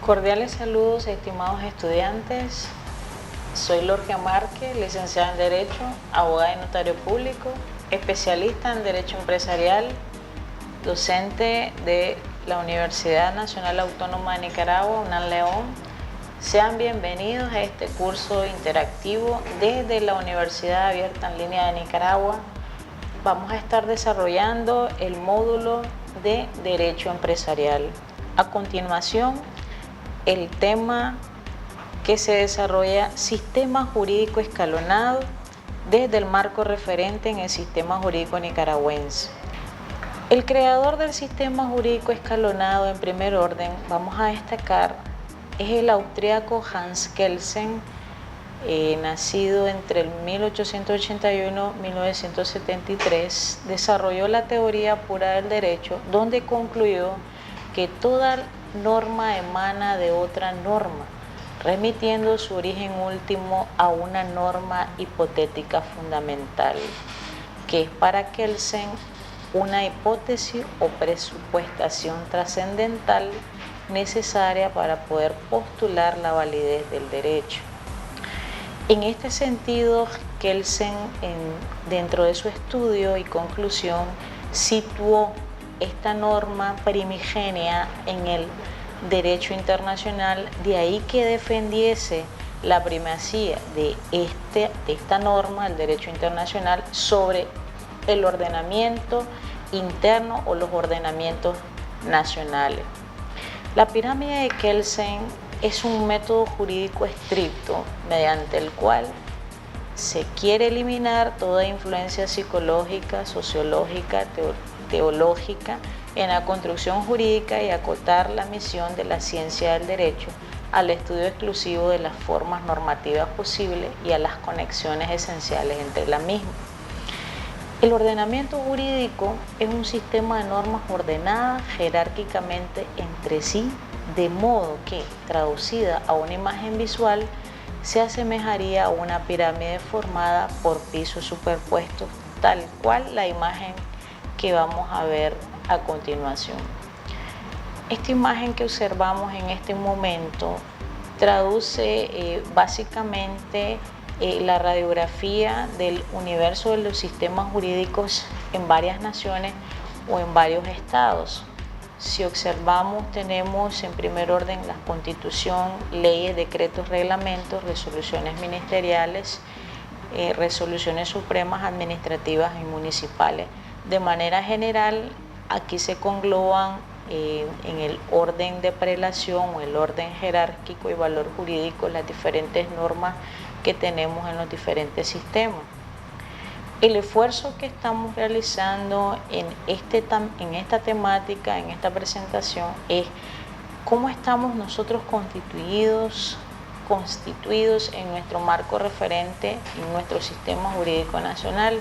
Cordiales saludos, estimados estudiantes. Soy Lorgia Márquez, licenciada en Derecho, abogada y notario público, especialista en Derecho Empresarial, docente de la Universidad Nacional Autónoma de Nicaragua, UNAM León. Sean bienvenidos a este curso interactivo desde la Universidad Abierta en Línea de Nicaragua. Vamos a estar desarrollando el módulo de Derecho Empresarial. A continuación, el tema que se desarrolla sistema jurídico escalonado desde el marco referente en el sistema jurídico nicaragüense. El creador del sistema jurídico escalonado en primer orden, vamos a destacar, es el austríaco Hans Kelsen, nacido entre el 1881 y 1973, desarrolló la teoría pura del derecho, donde concluyó que toda norma emana de otra norma, remitiendo su origen último a una norma hipotética fundamental, que es para Kelsen una hipótesis o presupuestación trascendental necesaria para poder postular la validez del derecho. En este sentido, Kelsen, dentro de su estudio y conclusión, situó esta norma primigenia en el derecho internacional, de ahí que defendiese la primacía de esta norma, el derecho internacional, sobre el ordenamiento interno o los ordenamientos nacionales. La pirámide de Kelsen es un método jurídico estricto mediante el cual se quiere eliminar toda influencia psicológica, sociológica, teológica en la construcción jurídica y acotar la misión de la ciencia del derecho al estudio exclusivo de las formas normativas posibles y a las conexiones esenciales entre las mismas. El ordenamiento jurídico es un sistema de normas ordenadas jerárquicamente entre sí, de modo que, traducida a una imagen visual, se asemejaría a una pirámide formada por pisos superpuestos, tal cual la imagen que vamos a ver a continuación. Esta imagen que observamos en este momento traduce básicamente la radiografía del universo de los sistemas jurídicos en varias naciones o en varios estados. Si observamos, tenemos en primer orden la Constitución, leyes, decretos, reglamentos, resoluciones ministeriales, resoluciones supremas, administrativas y municipales. De manera general, aquí se congloban en el orden de prelación o el orden jerárquico y valor jurídico las diferentes normas que tenemos en los diferentes sistemas. El esfuerzo que estamos realizando en esta temática, en esta presentación, es cómo estamos nosotros constituidos en nuestro marco referente, en nuestro sistema jurídico nacional.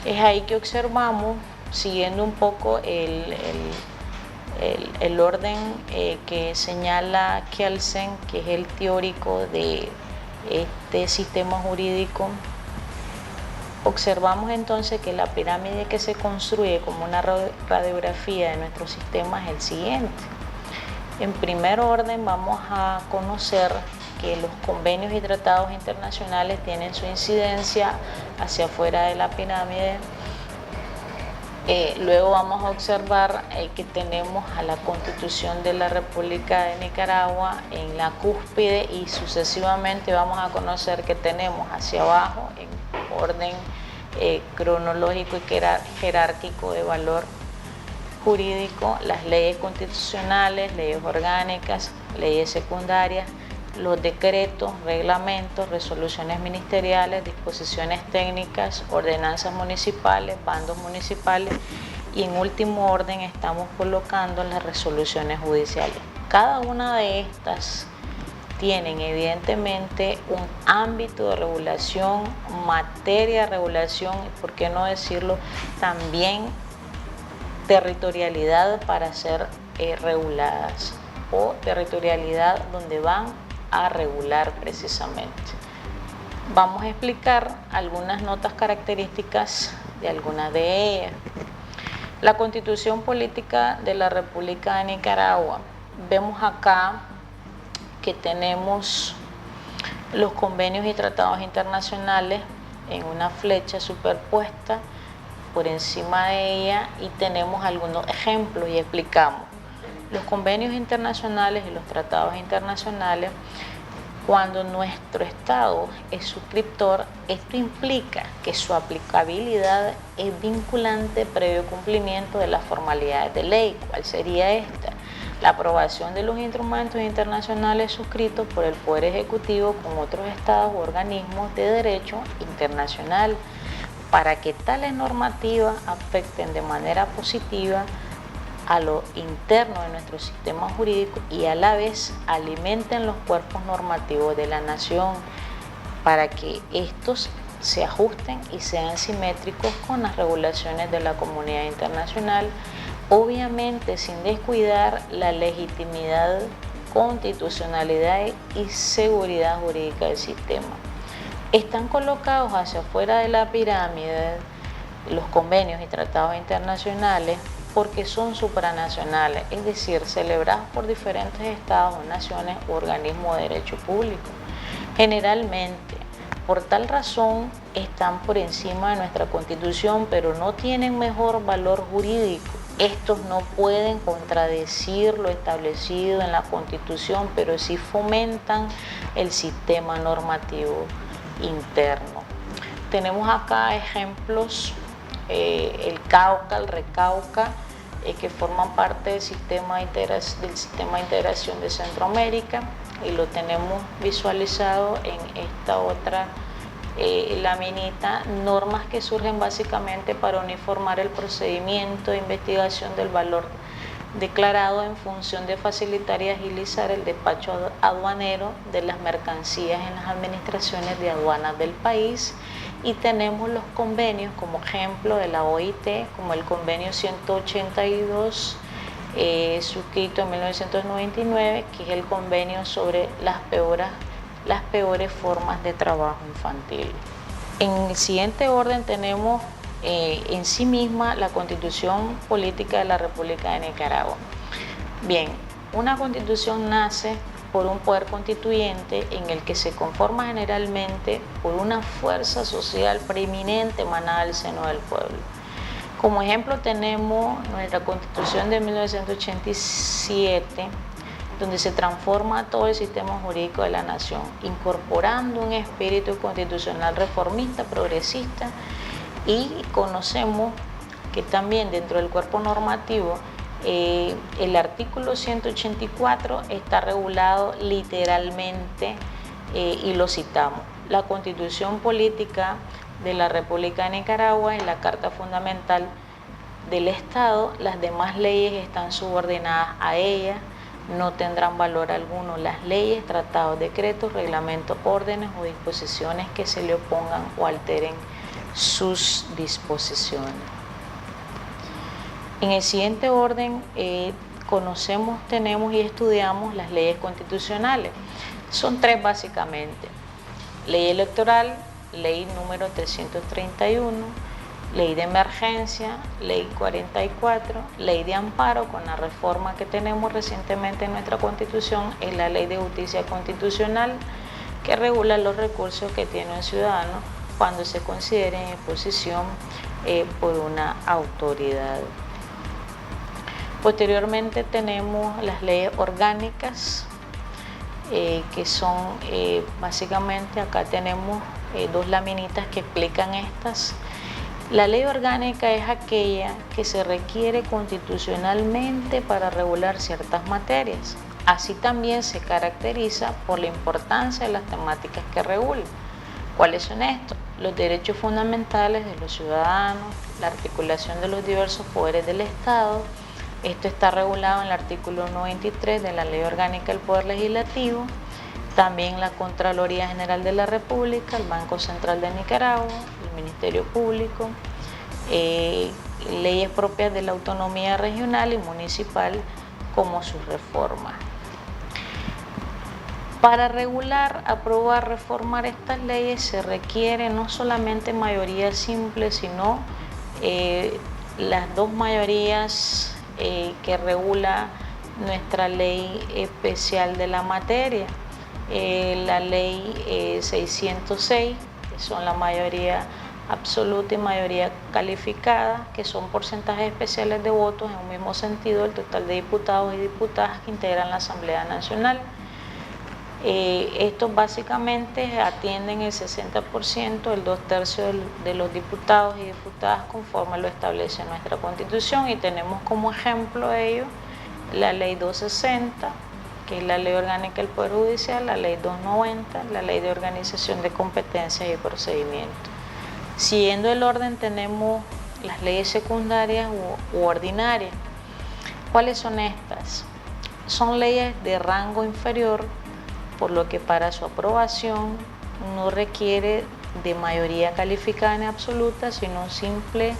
Es ahí que observamos, siguiendo un poco el orden que señala Kelsen, que es el teórico de este sistema jurídico. Observamos entonces que la pirámide que se construye como una radiografía de nuestro sistema es el siguiente. En primer orden, vamos a conocer que los convenios y tratados internacionales tienen su incidencia hacia afuera de la pirámide. Luego vamos a observar que tenemos a la Constitución de la República de Nicaragua en la cúspide, y sucesivamente vamos a conocer que tenemos hacia abajo, en orden cronológico y jerárquico de valor jurídico, las leyes constitucionales, leyes orgánicas, leyes secundarias, los decretos, reglamentos, resoluciones ministeriales, disposiciones técnicas, ordenanzas municipales, bandos municipales, y en último orden estamos colocando las resoluciones judiciales. Cada una de estas tienen evidentemente un ámbito de regulación, materia de regulación y, por qué no decirlo, también territorialidad para ser reguladas, o territorialidad donde van a regular precisamente. Vamos a explicar algunas notas características de algunas de ellas. La Constitución Política de la República de Nicaragua. Vemos acá que tenemos los convenios y tratados internacionales en una flecha superpuesta por encima de ella, y tenemos algunos ejemplos y explicamos. Los convenios internacionales y los tratados internacionales, cuando nuestro Estado es suscriptor, esto implica que su aplicabilidad es vinculante previo cumplimiento de las formalidades de ley. ¿Cuál sería esta? La aprobación de los instrumentos internacionales suscritos por el Poder Ejecutivo con otros estados u organismos de derecho internacional, para que tales normativas afecten de manera positiva a lo interno de nuestro sistema jurídico y a la vez alimenten los cuerpos normativos de la nación, para que estos se ajusten y sean simétricos con las regulaciones de la comunidad internacional, obviamente sin descuidar la legitimidad, constitucionalidad y seguridad jurídica del sistema. Están colocados hacia afuera de la pirámide los convenios y tratados internacionales porque son supranacionales, es decir, celebrados por diferentes estados o naciones u organismos de derecho público. Generalmente, por tal razón, están por encima de nuestra Constitución, pero no tienen mejor valor jurídico. Estos no pueden contradecir lo establecido en la Constitución, pero sí fomentan el sistema normativo interno. Tenemos acá ejemplos, el Cauca, el Recauca, que forman parte del sistema de integración de Centroamérica, y lo tenemos visualizado en esta otra laminita. Normas que surgen básicamente para uniformar el procedimiento de investigación del valor declarado en función de facilitar y agilizar el despacho aduanero de las mercancías en las administraciones de aduanas del país. Y tenemos los convenios como ejemplo de la OIT, como el convenio 182 suscrito en 1999, que es el convenio sobre las peores formas de trabajo infantil. En el siguiente orden tenemos en sí misma la Constitución Política de la República de Nicaragua. Bien, una constitución nace por un poder constituyente en el que se conforma generalmente por una fuerza social preeminente emanada del seno del pueblo. Como ejemplo tenemos nuestra Constitución de 1987, donde se transforma todo el sistema jurídico de la nación, incorporando un espíritu constitucional reformista, progresista, y conocemos que también dentro del cuerpo normativo el artículo 184 está regulado literalmente y lo citamos. La Constitución Política de la República de Nicaragua es la Carta Fundamental del Estado. Las demás leyes están subordinadas a ella, no tendrán valor alguno las leyes, tratados, decretos, reglamentos, órdenes o disposiciones que se le opongan o alteren sus disposiciones. En el siguiente orden conocemos, tenemos y estudiamos las leyes constitucionales. Son tres básicamente: ley electoral, ley número 331, ley de emergencia, ley 44, ley de amparo. Con la reforma que tenemos recientemente en nuestra Constitución es la ley de justicia constitucional, que regula los recursos que tiene un ciudadano cuando se considere en imposición por una autoridad. Posteriormente tenemos las leyes orgánicas, que son básicamente, acá tenemos dos laminitas que explican estas. La ley orgánica es aquella que se requiere constitucionalmente para regular ciertas materias. Así también se caracteriza por la importancia de las temáticas que regula. ¿Cuáles son estos? Los derechos fundamentales de los ciudadanos, la articulación de los diversos poderes del Estado. Esto está regulado en el artículo 93 de la Ley Orgánica del Poder Legislativo. También la Contraloría General de la República, el Banco Central de Nicaragua, el Ministerio Público, leyes propias de la autonomía regional y municipal, como sus reformas. Para regular, aprobar, reformar estas leyes se requiere no solamente mayoría simple, sino las dos mayorías que regula nuestra ley especial de la materia, la ley 606, que son la mayoría absoluta y mayoría calificada, que son porcentajes especiales de votos en un mismo sentido, el total de diputados y diputadas que integran la Asamblea Nacional. Estos básicamente atienden el 60%, el 2/3 de los diputados y diputadas conforme lo establece nuestra Constitución, y tenemos como ejemplo de ello la Ley 260, que es la Ley Orgánica del Poder Judicial, la Ley 290, la Ley de Organización de Competencias y Procedimientos. Siguiendo el orden tenemos las leyes secundarias u ordinarias. ¿Cuáles son estas? Son leyes de rango inferior, por lo que para su aprobación no requiere de mayoría calificada ni absoluta, sino simple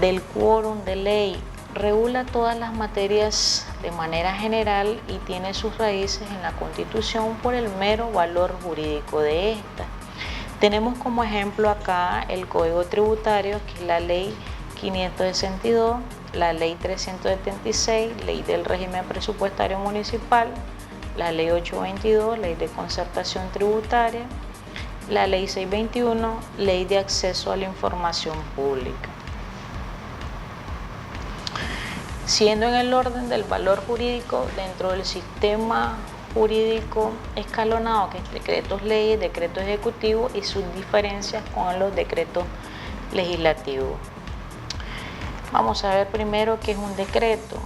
del quórum de ley. Regula todas las materias de manera general y tiene sus raíces en la Constitución por el mero valor jurídico de esta. Tenemos como ejemplo acá el Código Tributario, que es la Ley 562, la Ley 376, Ley del Régimen Presupuestario Municipal, la Ley 822, Ley de Concertación Tributaria, la Ley 621, Ley de Acceso a la Información Pública. Siendo en el orden del valor jurídico dentro del sistema jurídico escalonado, que es decretos leyes, decretos ejecutivos y sus diferencias con los decretos legislativos. Vamos a ver primero qué es un decreto.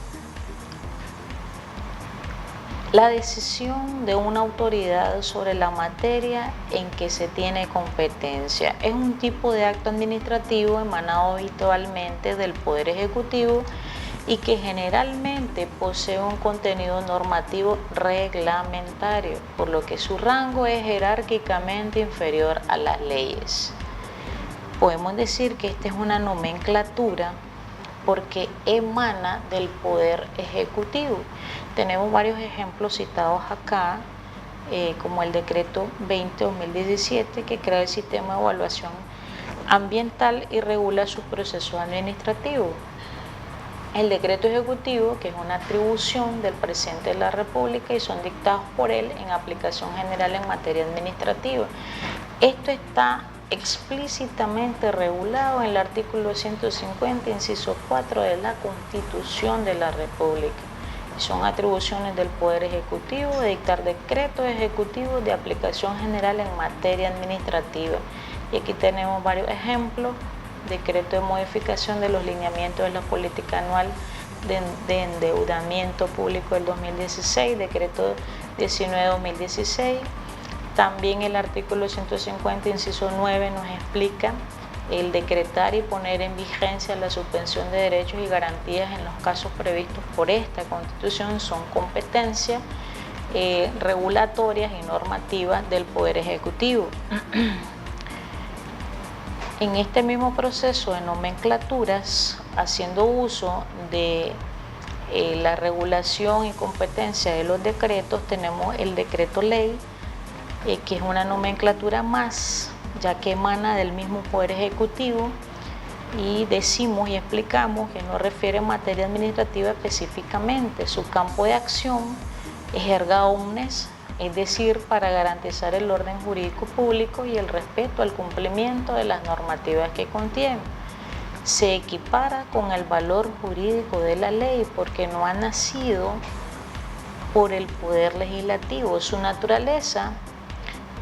La decisión de una autoridad sobre la materia en que se tiene competencia es un tipo de acto administrativo emanado habitualmente del Poder Ejecutivo y que generalmente posee un contenido normativo reglamentario, por lo que su rango es jerárquicamente inferior a las leyes. Podemos decir que esta es una nomenclatura porque emana del Poder Ejecutivo. Tenemos varios ejemplos citados acá, como el Decreto 20/2017, que crea el Sistema de Evaluación Ambiental y regula sus procesos administrativos. El decreto ejecutivo, que es una atribución del presidente de la República y son dictados por él en aplicación general en materia administrativa. Esto está explícitamente regulado en el artículo 150, inciso 4 de la Constitución de la República. Son atribuciones del Poder Ejecutivo de dictar decretos ejecutivos de aplicación general en materia administrativa. Y aquí tenemos varios ejemplos. Decreto de modificación de los lineamientos de la política anual de endeudamiento público del 2016, decreto 19/2016. También el artículo 150, inciso 9, nos explica el decretar y poner en vigencia la suspensión de derechos y garantías en los casos previstos por esta Constitución son competencias regulatorias y normativas del Poder Ejecutivo. En este mismo proceso de nomenclaturas, haciendo uso de la regulación y competencia de los decretos, tenemos el decreto ley, que es una nomenclatura más, ya que emana del mismo Poder Ejecutivo, y decimos y explicamos que no refiere a materia administrativa específicamente. Su campo de acción es erga omnes, es decir, para garantizar el orden jurídico público y el respeto al cumplimiento de las normativas que contiene. Se equipara con el valor jurídico de la ley porque no ha nacido por el Poder Legislativo. Su naturaleza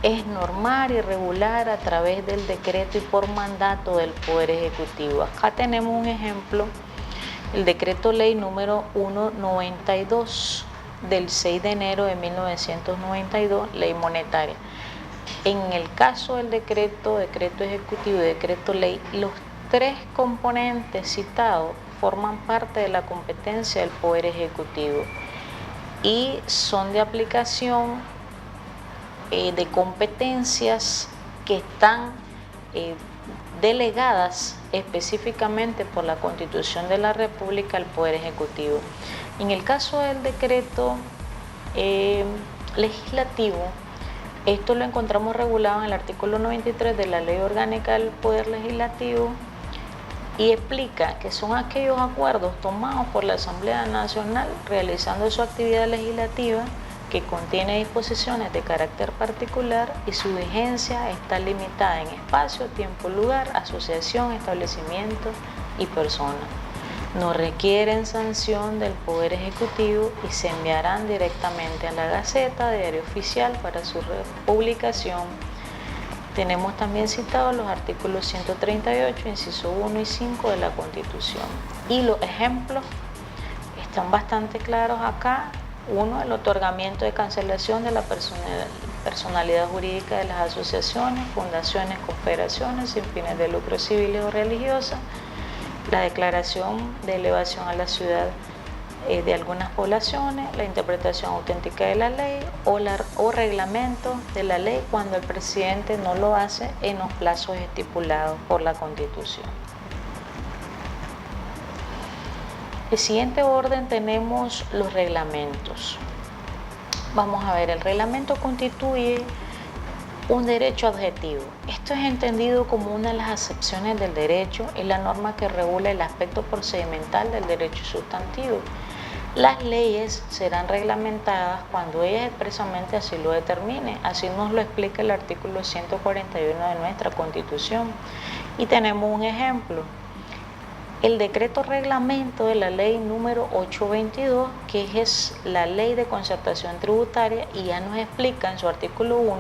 es normar y regular a través del decreto y por mandato del Poder Ejecutivo. Acá tenemos un ejemplo, el decreto ley número 192 del 6 de enero de 1992, ley monetaria. En el caso del decreto ejecutivo y decreto ley, los tres componentes citados forman parte de la competencia del Poder Ejecutivo y son de aplicación de competencias que están delegadas específicamente por la Constitución de la República al Poder Ejecutivo. En el caso del decreto legislativo, esto lo encontramos regulado en el artículo 93 de la Ley Orgánica del Poder Legislativo, y explica que son aquellos acuerdos tomados por la Asamblea Nacional realizando su actividad legislativa que contiene disposiciones de carácter particular y su vigencia está limitada en espacio, tiempo, lugar, asociación, establecimiento y persona. No requieren sanción del Poder Ejecutivo y se enviarán directamente a la Gaceta, diario oficial, para su publicación. Tenemos también citados los artículos 138, inciso 1 y 5 de la Constitución. Y los ejemplos están bastante claros acá. Uno, el otorgamiento de cancelación de la personalidad jurídica de las asociaciones, fundaciones, confederaciones sin fines de lucro civiles o religiosas. La declaración de elevación a la ciudad de algunas poblaciones, la interpretación auténtica de la ley o reglamento de la ley cuando el presidente no lo hace en los plazos estipulados por la Constitución. El siguiente orden tenemos los reglamentos. Vamos a ver, el reglamento constituye un derecho adjetivo. Esto es entendido como una de las acepciones del derecho y la norma que regula el aspecto procedimental del derecho sustantivo. Las leyes serán reglamentadas cuando ellas expresamente así lo determinen. Así nos lo explica el artículo 141 de nuestra Constitución. Y tenemos un ejemplo. El decreto reglamento de la ley número 822, que es la ley de concertación tributaria, y ya nos explica en su artículo 1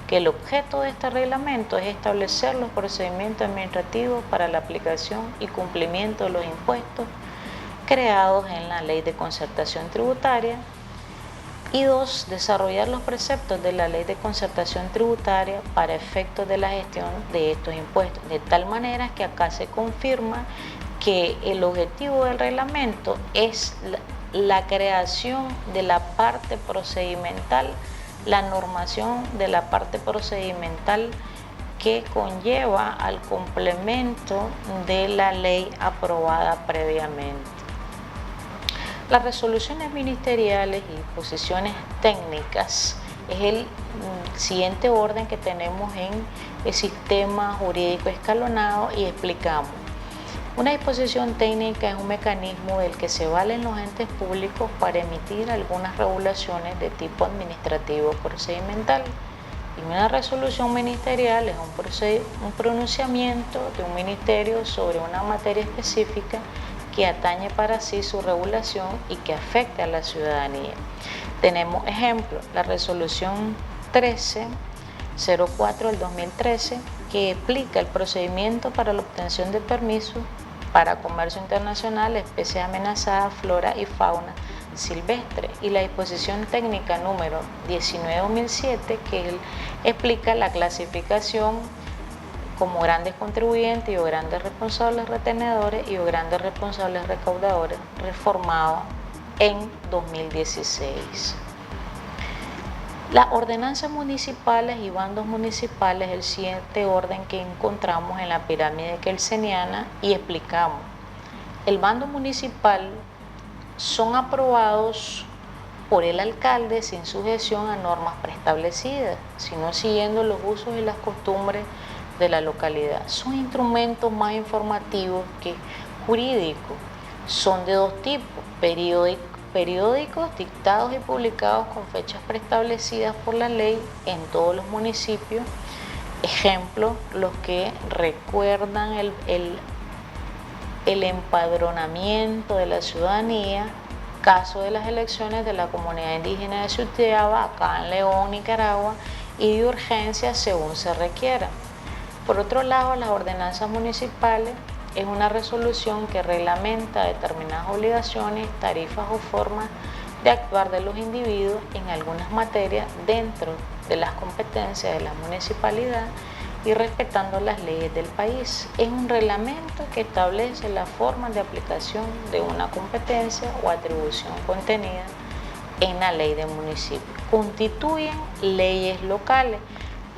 que el objeto de este reglamento es establecer los procedimientos administrativos para la aplicación y cumplimiento de los impuestos creados en la ley de concertación tributaria. Y 2, desarrollar los preceptos de la ley de concertación tributaria para efectos de la gestión de estos impuestos, de tal manera que acá se confirma que el objetivo del reglamento es la creación de la parte procedimental, la normación de la parte procedimental que conlleva al complemento de la ley aprobada previamente. Las resoluciones ministeriales y disposiciones técnicas es el siguiente orden que tenemos en el sistema jurídico escalonado y explicamos. Una disposición técnica es un mecanismo del que se valen los entes públicos para emitir algunas regulaciones de tipo administrativo procedimental. Y una resolución ministerial es un pronunciamiento de un ministerio sobre una materia específica que atañe para sí su regulación y que afecte a la ciudadanía. Tenemos ejemplos, la resolución 1304 del 2013, que explica el procedimiento para la obtención de permisos para comercio internacional, especies amenazadas, flora y fauna silvestre, y la disposición técnica número 19/2007, que explica la clasificación como grandes contribuyentes y o grandes responsables retenedores y o grandes responsables recaudadores, reformado en 2016. Las ordenanzas municipales y bandos municipales, el siguiente orden que encontramos en la pirámide kelseniana, y explicamos. El bando municipal son aprobados por el alcalde sin sujeción a normas preestablecidas, sino siguiendo los usos y las costumbres de la localidad. Son instrumentos más informativos que jurídicos. Son de dos tipos: periódicos dictados y publicados con fechas preestablecidas por la ley en todos los municipios. Ejemplo, los que recuerdan el empadronamiento de la ciudadanía, caso de las elecciones de la comunidad indígena de Sutiaba, acá en León, Nicaragua, y de urgencia según se requiera. Por otro lado, las ordenanzas municipales es una resolución que reglamenta determinadas obligaciones, tarifas o formas de actuar de los individuos en algunas materias dentro de las competencias de la municipalidad y respetando las leyes del país. Es un reglamento que establece las formas de aplicación de una competencia o atribución contenida en la ley del municipio. Constituyen leyes locales.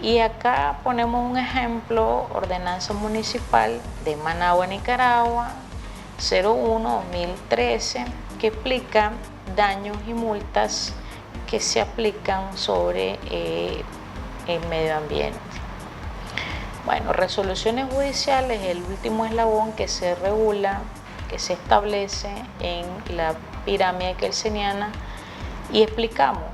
Y acá ponemos un ejemplo: ordenanza municipal de Managua, Nicaragua, 01/2013, que explica daños y multas que se aplican sobre el medio ambiente. Bueno, resoluciones judiciales es el último eslabón que se regula, que se establece en la pirámide kelseniana, y explicamos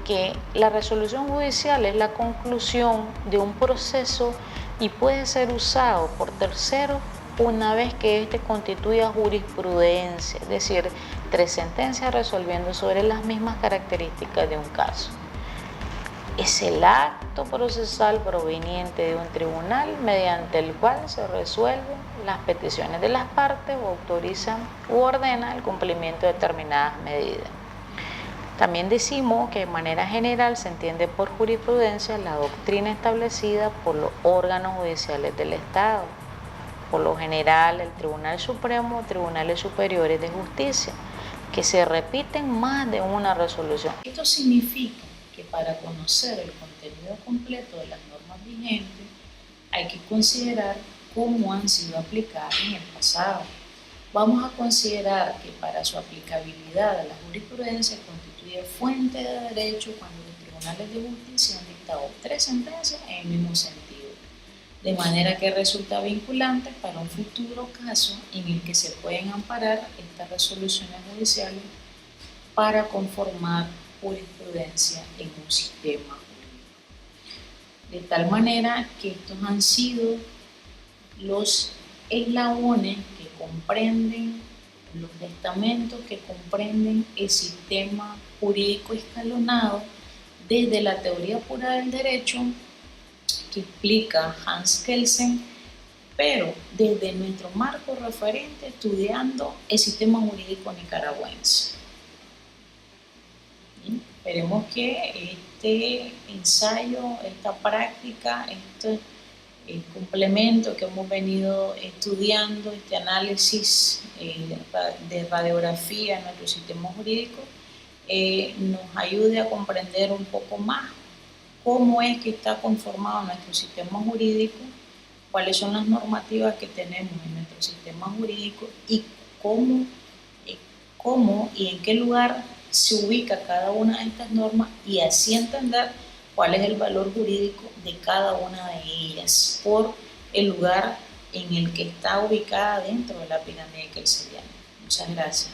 que la resolución judicial es la conclusión de un proceso y puede ser usado por terceros una vez que éste constituya jurisprudencia, es decir, 3 sentencias resolviendo sobre las mismas características de un caso. Es el acto procesal proveniente de un tribunal mediante el cual se resuelven las peticiones de las partes o autorizan u ordena el cumplimiento de determinadas medidas. También decimos que de manera general se entiende por jurisprudencia la doctrina establecida por los órganos judiciales del Estado, por lo general el Tribunal Supremo o Tribunales Superiores de Justicia, que se repiten más de una resolución. Esto significa que para conocer el contenido completo de las normas vigentes hay que considerar cómo han sido aplicadas en el pasado. Vamos a considerar que para su aplicabilidad a la jurisprudencia constituye fuente de derecho cuando los tribunales de justicia han dictado 3 sentencias en el mismo sentido, de manera que resulta vinculante para un futuro caso en el que se pueden amparar estas resoluciones judiciales para conformar jurisprudencia en un sistema jurídico. De tal manera que estos han sido los eslabones que comprenden, los estamentos que comprenden el sistema jurídico escalonado desde la teoría pura del derecho que explica Hans Kelsen, pero desde nuestro marco referente estudiando el sistema jurídico nicaragüense. Esperemos que este ensayo, esta práctica, este complemento que hemos venido estudiando, este análisis de radiografía en nuestro sistema jurídico, nos ayude a comprender un poco más cómo es que está conformado nuestro sistema jurídico, cuáles son las normativas que tenemos en nuestro sistema jurídico y cómo y en qué lugar se ubica cada una de estas normas, y así entender cuál es el valor jurídico de cada una de ellas por el lugar en el que está ubicada dentro de la pirámide kelseniana. Muchas gracias.